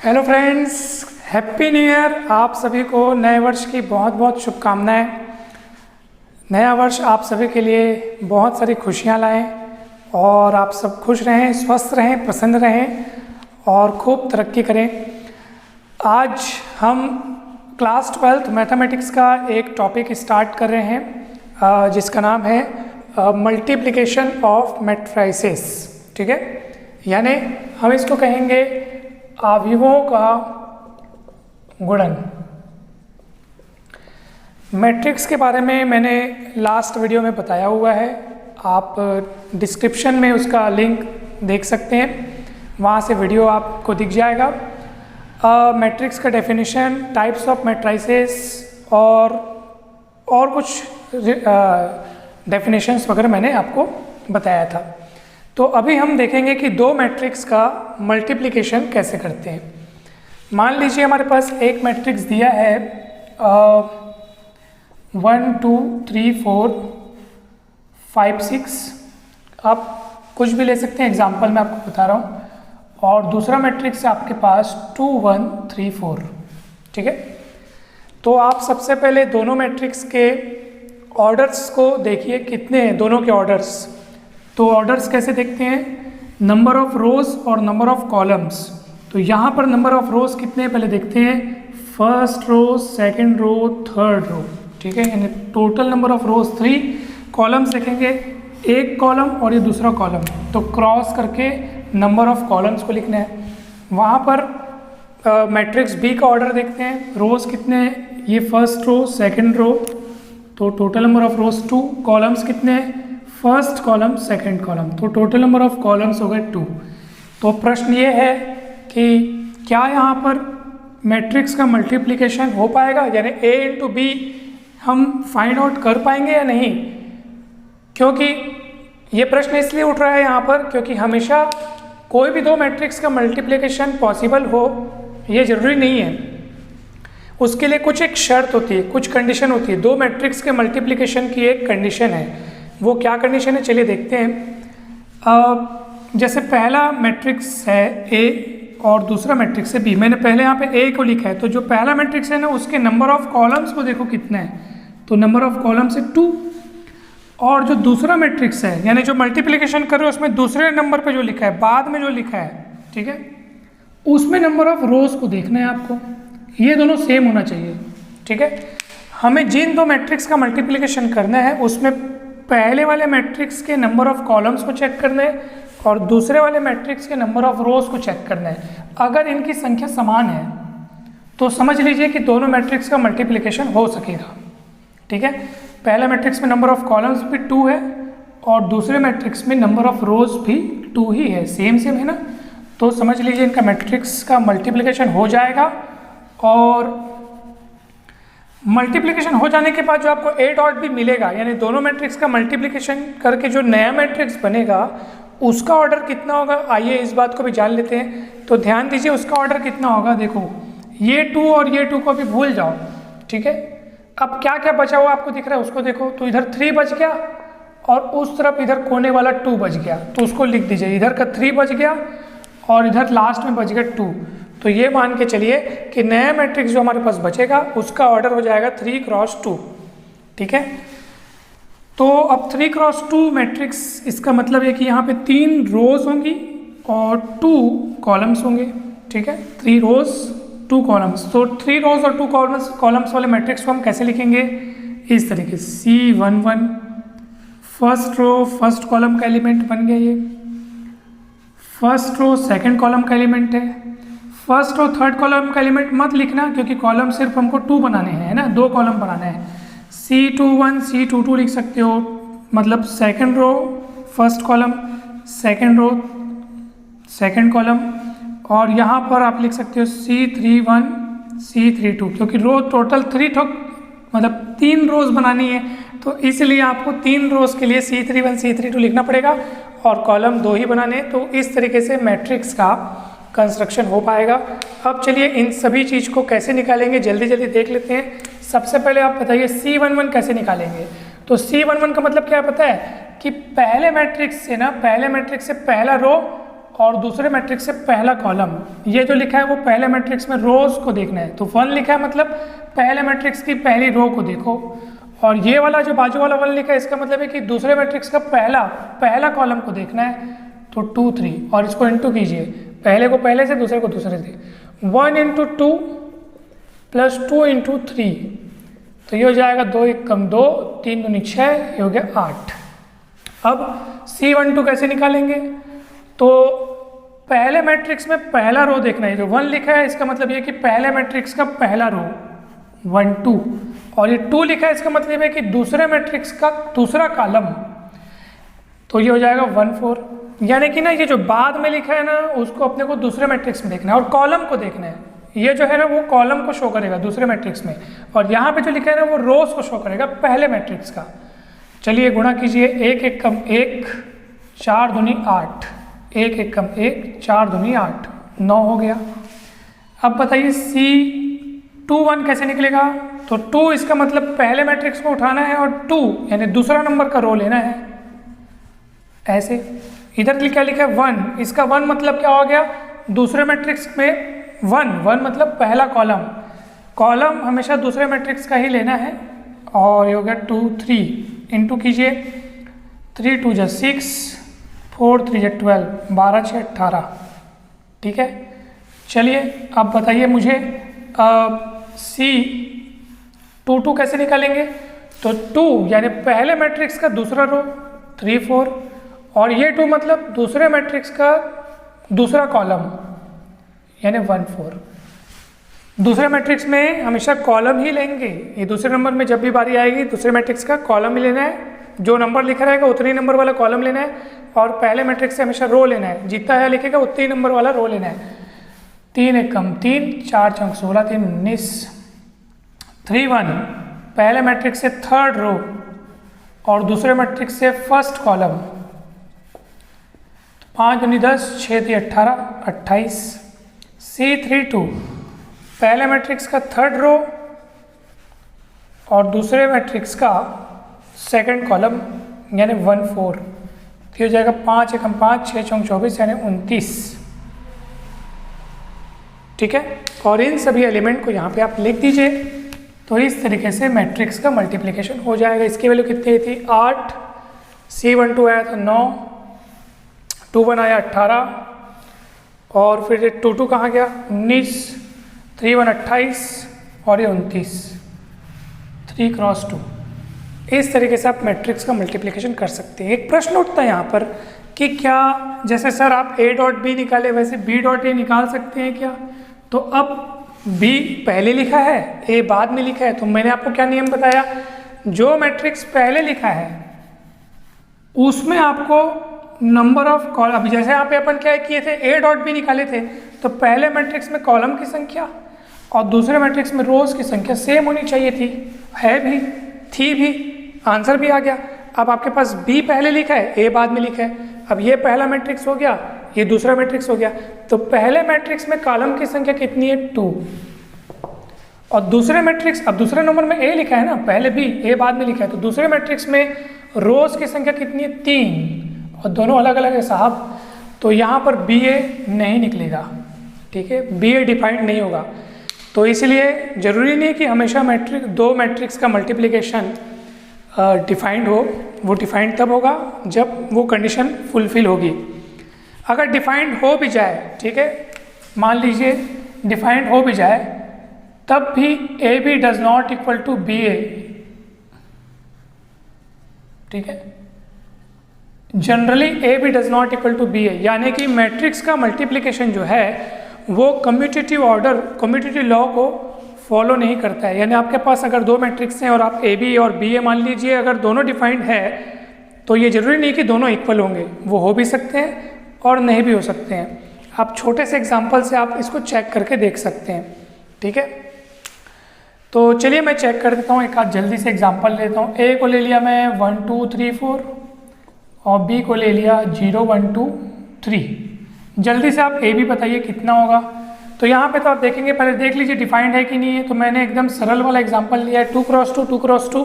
Hello friends, happy new year. आप सभी को नए वर्ष की बहुत बहुत शुभकामनाएं। नया वर्ष आप सभी के लिए बहुत सारी खुशियां लाए और आप सब खुश रहें, स्वस्थ रहें, प्रसन्न रहें और खूब तरक्की करें। आज हम क्लास 12th मैथमेटिक्स का एक टॉपिक स्टार्ट कर रहे हैं जिसका नाम है मल्टीप्लिकेशन ऑफ मैट्रिसेस। ठीक है, यानी हम इसको कहेंगे अवयवों का गुणन। मैट्रिक्स के बारे में मैंने लास्ट वीडियो में बताया हुआ है, आप डिस्क्रिप्शन में उसका लिंक देख सकते हैं, वहाँ से वीडियो आपको दिख जाएगा। मैट्रिक्स का डेफिनेशन, टाइप्स ऑफ मैट्रिसेस और कुछ डेफिनेशंस वगैरह मैंने आपको बताया था। तो अभी हम देखेंगे कि दो मैट्रिक्स का मल्टीप्लिकेशन कैसे करते हैं। मान लीजिए हमारे पास एक मैट्रिक्स दिया है 1 2 3 4 5 6। आप कुछ भी ले सकते हैं, एग्जांपल मैं आपको बता रहा हूँ। और दूसरा मैट्रिक्स है आपके पास 2 1 3 4। ठीक है, तो आप सबसे पहले दोनों मैट्रिक्स के ऑर्डर्स को देखिए, कितने हैं दोनों के ऑर्डर्स। तो ऑर्डर्स कैसे देखते हैं, नंबर ऑफ रोज और नंबर ऑफ कॉलम्स। तो यहाँ पर नंबर ऑफ रोज कितने हैं पहले देखते हैं, first row, second row, third row. ठीक है, यानी total number of rows 3। Columns देखेंगे, एक कॉलम और ये दूसरा कॉलम, तो क्रॉस करके नंबर ऑफ कॉलम्स को लिखना है। वहाँ पर मैट्रिक्स बी का ऑर्डर देखते हैं, रोज कितने हैं, ये फर्स्ट रो सेकेंड रो, तो total number of rose 2। Columns कितने हैं, फर्स्ट कॉलम सेकंड कॉलम, तो टोटल नंबर ऑफ कॉलम्स हो गए 2। तो प्रश्न ये है कि क्या यहाँ पर मैट्रिक्स का मल्टीप्लिकेशन हो पाएगा, यानी A इंटू बी हम फाइंड आउट कर पाएंगे या नहीं। क्योंकि ये प्रश्न इसलिए उठ रहा है यहाँ पर क्योंकि हमेशा कोई भी दो मैट्रिक्स का मल्टीप्लिकेशन पॉसिबल हो ये ज़रूरी नहीं है। उसके लिए कुछ एक शर्त होती है, कुछ कंडीशन होती है। दो मैट्रिक्स के मल्टीप्लिकेशन की एक कंडीशन है, वो क्या कंडीशन है चलिए देखते हैं। जैसे पहला मैट्रिक्स है A और दूसरा मैट्रिक्स है B। मैंने पहले यहाँ पे A को लिखा है, तो जो पहला मैट्रिक्स है ना उसके नंबर ऑफ कॉलम्स को देखो कितने हैं, तो नंबर ऑफ कॉलम्स है 2। और जो दूसरा मैट्रिक्स है यानी जो मल्टीप्लिकेशन कर रहे हो उसमें दूसरे नंबर पे जो लिखा है, बाद में जो लिखा है, ठीक है, उसमें नंबर ऑफ रोज को देखना है आपको। ये दोनों सेम होना चाहिए। ठीक है, हमें जिन दो मैट्रिक्स का मल्टीप्लिकेशन करना है उसमें पहले वाले मैट्रिक्स के नंबर ऑफ कॉलम्स को चेक करना है और दूसरे वाले मैट्रिक्स के नंबर ऑफ रोज को चेक करना है। अगर इनकी संख्या समान है तो समझ लीजिए कि दोनों मैट्रिक्स का मल्टीप्लिकेशन हो सकेगा। ठीक है, पहला मैट्रिक्स में नंबर ऑफ कॉलम्स भी 2 है और दूसरे मैट्रिक्स में नंबर ऑफ रोज भी 2 ही है, सेम है ना। तो समझ लीजिए इनका मैट्रिक्स का मल्टीप्लिकेशन हो जाएगा। और मल्टीप्लिकेशन हो जाने के बाद जो आपको A डॉट भी मिलेगा, यानी दोनों मैट्रिक्स का मल्टीप्लिकेशन करके जो नया मैट्रिक्स बनेगा उसका ऑर्डर कितना होगा, आइए इस बात को भी जान लेते हैं। तो ध्यान दीजिए उसका ऑर्डर कितना होगा, देखो ये 2 और ये 2 को भी भूल जाओ। ठीक है, अब क्या क्या बचा हुआ आपको दिख रहा है उसको देखो, तो इधर 3 बच गया और उस तरफ इधर कोने वाला 2 बच गया, तो उसको लिख दीजिए। इधर का 3 बच गया और इधर लास्ट में बच गया 2। तो ये मान के चलिए कि नया मैट्रिक्स जो हमारे पास बचेगा उसका ऑर्डर हो जाएगा 3 क्रॉस 2। ठीक है, तो अब 3 क्रॉस 2 मैट्रिक्स, इसका मतलब है कि यहाँ पे 3 रोज होंगी और 2 कॉलम्स होंगे। ठीक है, 3 रोज 2 कॉलम्स। तो 3 रोज और 2 कॉलम्स वाले मैट्रिक्स को हम कैसे लिखेंगे, इस तरीके से C11, first row first column का एलिमेंट बन गया, ये फर्स्ट रो सेकंड कॉलम का एलिमेंट है। फर्स्ट और थर्ड कॉलम का एलिमेंट मत लिखना क्योंकि कॉलम सिर्फ हमको 2 बनाने हैं, है ना, 2 कॉलम बनाना है। C21 C22 लिख सकते हो, मतलब second row first column, second row second column. और यहाँ पर आप लिख सकते हो C31 C32, क्योंकि रो टोटल 3 मतलब 3 रोज बनानी है, तो इसलिए आपको 3 रोज के लिए C31 C32 लिखना पड़ेगा और कॉलम 2 ही बनाने। तो इस तरीके से मैट्रिक्स का कंस्ट्रक्शन हो पाएगा। अब चलिए इन सभी चीज़ को कैसे निकालेंगे जल्दी जल्दी देख लेते हैं। सबसे पहले आप बताइए C11 कैसे निकालेंगे। तो C11 का मतलब क्या पता है कि पहले मैट्रिक्स से पहला रो और दूसरे मैट्रिक्स से पहला कॉलम। ये जो लिखा है वो पहले मैट्रिक्स में रोज को देखना है, तो 1 लिखा है मतलब पहले मैट्रिक्स की पहली रो को देखो। और ये वाला जो बाजू वाला 1 लिखा है इसका मतलब है कि दूसरे मैट्रिक्स का पहला कॉलम को देखना है, तो 2 3 और इसको इंटू कीजिए, पहले को पहले से दूसरे को दूसरे से। 1 × 2 प्लस 2 × 3, तो ये हो जाएगा 2 1 कम 2, 3 दूनी 6, ये हो गया 8। अब C12 कैसे निकालेंगे? तो पहले मैट्रिक्स में पहला रो देखना है, जो 1 लिखा है इसका मतलब ये कि पहले मैट्रिक्स का पहला रो 1 2, और ये 2 लिखा है इसका मतलब है कि दूसरे मैट्रिक्स का दूसरा कॉलम, तो ये हो जाएगा 1 4। यानी कि ना ये जो बाद में लिखा है ना उसको अपने को दूसरे मैट्रिक्स में देखना है और कॉलम को देखना है। ये जो है ना वो कॉलम को शो करेगा दूसरे मैट्रिक्स में, और यहाँ पे जो लिखा है ना वो रोज को शो करेगा पहले मैट्रिक्स का। चलिए गुणा कीजिए, 1 1 कम 1, 4 दूनी 8, 1 1 कम 1, 4 दूनी 8, 9 हो गया। अब बताइए C21 कैसे निकलेगा? तो 2 इसका मतलब पहले मैट्रिक्स को उठाना है और 2 यानी दूसरा नंबर का रो लेना है। ऐसे इधर क्या लिखा है 1, इसका 1 मतलब क्या हो गया? दूसरे मैट्रिक्स में 1 मतलब पहला कॉलम हमेशा दूसरे मैट्रिक्स का ही लेना है। और ये हो गया 2 3 इंटू कीजिए, 3 2 जा 6, 4 3 जा 12, 12 6 18। ठीक है, चलिए अब बताइए मुझे C22 कैसे निकालेंगे? तो 2 यानी पहले मैट्रिक्स का दूसरा रो 3 4, और ये 2 मतलब दूसरे मैट्रिक्स का दूसरा कॉलम यानी 1 4। दूसरे मैट्रिक्स में हमेशा कॉलम ही लेंगे, ये दूसरे नंबर में जब भी बारी आएगी दूसरे मैट्रिक्स का कॉलम ही लेना है, जो नंबर लिखा रहेगा उतनी नंबर वाला कॉलम लेना है, और पहले मैट्रिक्स से हमेशा रो लेना है, जितना है लिखेगा उतनी नंबर वाला रो लेना है। 3 1 कम 3, 4 6 16, 3 19, 3 1 पहले मैट्रिक्स से थर्ड रो और दूसरे मैट्रिक्स से फर्स्ट कॉलम, 5 दूनी 10, 6 3 18, 28। C32 पहले मैट्रिक्स का थर्ड रो और दूसरे मैट्रिक्स का सेकंड कॉलम यानी 1 4, हो जाएगा 5 1 5, 6 6 24 यानी 29। ठीक है, और इन सभी एलिमेंट को यहाँ पे आप लिख दीजिए। तो इस तरीके से मैट्रिक्स का मल्टीप्लिकेशन हो जाएगा। इसकी वैल्यू कितनी थी? 8, C12 आया था 9, 2 1 आया 18, और फिर 2 2 कहाँ गया? 19, 3 1 28, और ये 29, 3 × 2। इस तरीके से आप मैट्रिक्स का मल्टीप्लिकेशन कर सकते हैं। एक प्रश्न उठता है यहाँ पर कि क्या जैसे सर आप A डॉट B निकाले वैसे B डॉट A निकाल सकते हैं क्या? तो अब B पहले लिखा है, A बाद में लिखा है, तो मैंने आपको क्या नियम बताया? जो मैट्रिक्स पहले लिखा है उसमें आपको नंबर ऑफ कॉलम, अभी जैसे यहाँ पे अपन क्या किए थे, A डॉट B निकाले थे, तो पहले मैट्रिक्स में कॉलम की संख्या और दूसरे मैट्रिक्स में रोज की संख्या सेम होनी चाहिए थी, है भी, थी भी, आंसर भी आ गया। अब आपके पास B पहले लिखा है, A बाद में लिखा है, अब ये पहला मैट्रिक्स हो गया, ये दूसरा मैट्रिक्स हो गया, तो पहले मैट्रिक्स में कॉलम की संख्या कितनी है? 2, और दूसरे मैट्रिक्स, अब दूसरे नंबर में A लिखा है ना, पहले B, A बाद में लिखा है, तो दूसरे मैट्रिक्स में रोज की संख्या कितनी है? 3, और दोनों अलग अलग है साहब, तो यहाँ पर BA नहीं निकलेगा। ठीक है, BA डिफाइंड नहीं होगा। तो इसलिए ज़रूरी नहीं कि हमेशा दो मैट्रिक्स का मल्टीप्लिकेशन डिफाइंड हो, वो डिफाइंड तब होगा जब वो कंडीशन फुलफिल होगी। अगर डिफाइंड हो भी जाए, ठीक है, मान लीजिए डिफाइंड हो भी जाए, तब भी AB does not equal to BA। ठीक है, generally AB does not equal to BA, यानी कि मैट्रिक्स का मल्टीप्लिकेशन जो है वो कम्यूटेटिव ऑर्डर, कम्यूटेटिव लॉ को फॉलो नहीं करता है। यानी आपके पास अगर दो मैट्रिक्स हैं और आप AB और BA मान लीजिए, अगर दोनों डिफाइंड है तो ये जरूरी नहीं कि दोनों इक्वल होंगे, वो हो भी सकते हैं और नहीं भी हो सकते हैं। आप छोटे से एग्जांपल से आप इसको चेक करके देख सकते हैं। ठीक है, तो चलिए मैं चेक कर देता हूँ, एक आध जल्दी से एग्जांपल लेता हूँ। A को ले लिया मैं 1 2 3 4 और B को ले लिया 0 1 2 3। जल्दी से आप AB बताइए कितना होगा। तो यहाँ पे तो आप देखेंगे, पहले देख लीजिए डिफाइंड है कि नहीं है। तो मैंने एकदम सरल वाला एग्जांपल लिया है, 2 × 2 2 × 2,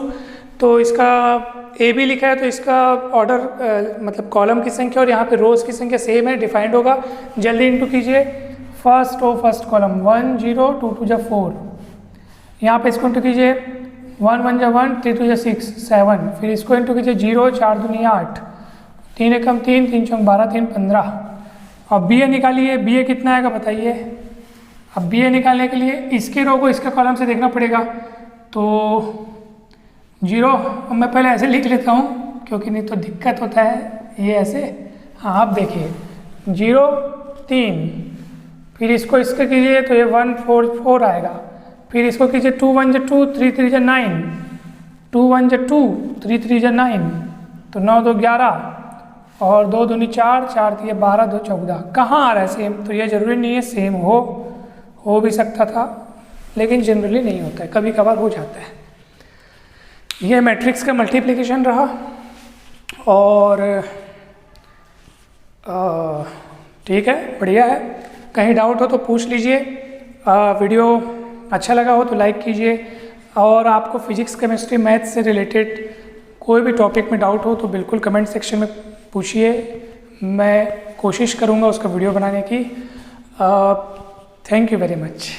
तो इसका ए बी लिखा है तो इसका ऑर्डर मतलब कॉलम की संख्या और यहाँ पे रोज़ की संख्या सेम है, डिफाइंड होगा। जल्दी इंटू कीजिए, फर्स्ट रो फर्स्ट कॉलम 1 0 2 2 जा 4, यहाँ पे इसको इंटू कीजिए 1 1 जा 1 3 2 जा 6 7, फिर इसको इंटू कीजिए 0 4 2 8 3 एकम 3 3 चौक 12 3 15। अब बी ए निकालिए, बी ए कितना आएगा बताइए। अब बी ए निकालने के लिए इसके रो को इसके कॉलम से देखना पड़ेगा, तो 0 मैं पहले ऐसे लिख लेता हूँ क्योंकि नहीं तो दिक्कत होता है ये ऐसे। हाँ आप देखिए 0 3, फिर इसको इसके कीजिए तो ये 1 4 4 आएगा, फिर इसको कीजिए 2 1 जा 2 3 3 जा 9 2 1 जा 2 3 3 जा 9, तो 9 2 11 और 2 दूनी 4 4 3 12 2 14। कहाँ आ रहा है सेम, तो ये ज़रूरी नहीं है सेम हो भी सकता था लेकिन जनरली नहीं होता है, कभी कभार हो जाता है। ये मैट्रिक्स का मल्टीप्लिकेशन रहा और ठीक है, बढ़िया है। कहीं डाउट हो तो पूछ लीजिए। वीडियो अच्छा लगा हो तो लाइक कीजिए, और आपको फिजिक्स केमिस्ट्री मैथ से रिलेटेड कोई भी टॉपिक में डाउट हो तो बिल्कुल कमेंट सेक्शन में पूछिए, मैं कोशिश करूँगा उसका वीडियो बनाने की। Thank you very much.